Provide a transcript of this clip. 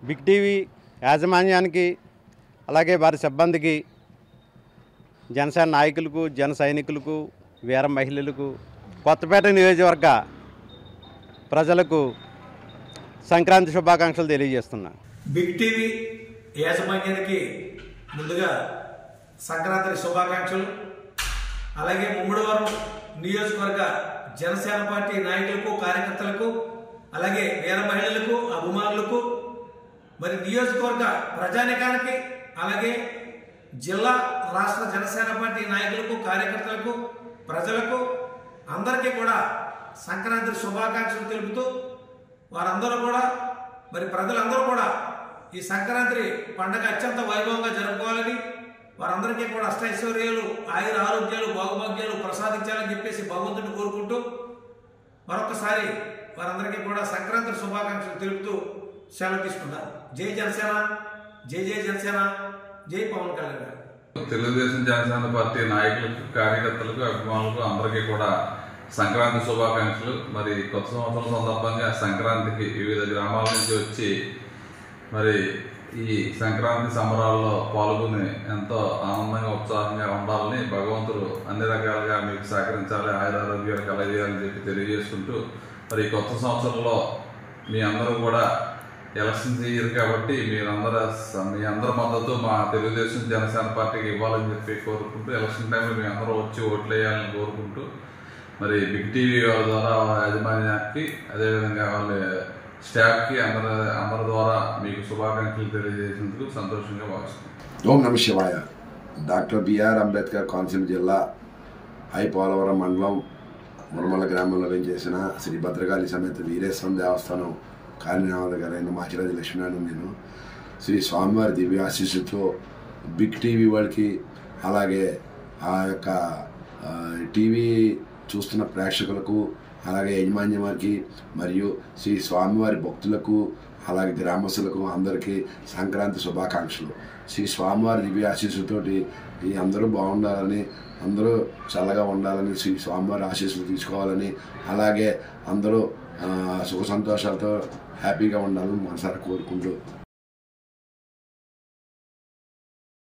Big TV యాజమాన్యానికి అలాగే వారి సిబ్బందికి జనసేన నాయకులకు జన సైనికులకు వీర మహిళలకు కొత్తపేట నియోజకవర్గ ప్రజలకు సంక్రాంతి శుభాకాంక్షలు తెలియజేస్తున్నా. బిగ్ టీవీ యాజమాన్యానికి ముందుగా సంక్రాంతి శుభాకాంక్షలు. అలాగే ముమ్మడివరం నియోజకవర్గ జనసేన పార్టీ నాయకులకు కార్యకర్తలకు అలాగే వీర మహిళలకు అభిమానులకు మరి నియోజకవర్గ ప్రజానికానికి అలాగే జిల్లా రాష్ట్ర జనసేన పార్టీ నాయకులకు కార్యకర్తలకు ప్రజలకు అందరికీ కూడా సంక్రాంతి శుభాకాంక్షలు తెలుపుతూ వారందరూ కూడా మరి ప్రజలందరూ కూడా ఈ సంక్రాంతి పండుగ అత్యంత వైభవంగా జరుపుకోవాలని వారందరికీ కూడా అష్టైశ్వర్యాలు ఆయుర ఆరోగ్యాలు బాగుభాగ్యాలు ప్రసాదించాలని చెప్పేసి భగవంతుడిని కోరుకుంటూ మరొకసారి వారందరికీ కూడా సంక్రాంతి శుభాకాంక్షలు తెలుపుతూ సెలవు తీసుకున్నారు. జై జనసేన, జై జై జనసేన, జై పవన్ కళ్యాణ్ గారు. తెలుగుదేశం జనసేన పార్టీ నాయకులకు కార్యకర్తలకు అభిమానులకు అందరికీ కూడా సంక్రాంతి శుభాకాంక్షలు. మరి కొత్త సంవత్సరం సందర్భంగా సంక్రాంతికి వివిధ గ్రామాల నుంచి వచ్చి మరి ఈ సంక్రాంతి సంబరాల్లో పాల్గొని ఎంతో ఆనందంగా ఉత్సాహంగా ఉండాలని భగవంతుడు అన్ని రకాలుగా మీకు సహకరించాలి, ఆయురారోగ్యాలు కలగజేయాలని చెప్పి తెలియజేసుకుంటూ మరి కొత్త సంవత్సరంలో మీ అందరూ కూడా ఎలక్షన్స్ ఇయర్ కాబట్టి మీ అందరి మద్దతు మా తెలుగుదేశం జనసేన పార్టీకి ఇవ్వాలని చెప్పి కోరుకుంటూ ఎలక్షన్ టైంలో మీ అందరూ వచ్చి ఓట్లు వేయాలని కోరుకుంటూ మరి బిగ్ టీవీ వాళ్ళ ద్వారా యాజమాన్యానికి అదేవిధంగా వాళ్ళ స్టాఫ్కి అందరి ద్వారా మీకు శుభాకాంక్షలు తెలియజేసినందుకు సంతోషంగా భావిస్తున్నాం. ఓం నమ శివాయ. డాక్టర్ బిఆర్ అంబేద్కర్ కోనసీమ జిల్లా ఐ పోలవరం మండలం మురమల గ్రామంలో చేసిన శ్రీ భద్రకాళి సమేత వీరేశ్వరం దేవస్థానం కార్యనిర్వాహక గారైన మాచిరాజు లక్ష్మీనారాయణ నేను శ్రీ స్వామివారి దివ్య ఆశీస్సుతో బిగ్ టీవీ వాళ్ళకి అలాగే ఆ యొక్క టీవీ చూస్తున్న ప్రేక్షకులకు అలాగే యజమాన్యం వారికి మరియు శ్రీ స్వామివారి భక్తులకు అలాగే గ్రామస్తులకు అందరికీ సంక్రాంతి శుభాకాంక్షలు. శ్రీ స్వామివారి దివ్య ఆశీస్సుతోటి ఈ అందరూ బాగుండాలని అందరూ చల్లగా ఉండాలని శ్రీ స్వామివారి ఆశీస్సులు తీసుకోవాలని అలాగే అందరూ సుఖ సంతోషాలతో హ్యాపీగా ఉండాలని మనసారా కోరుకుంటూ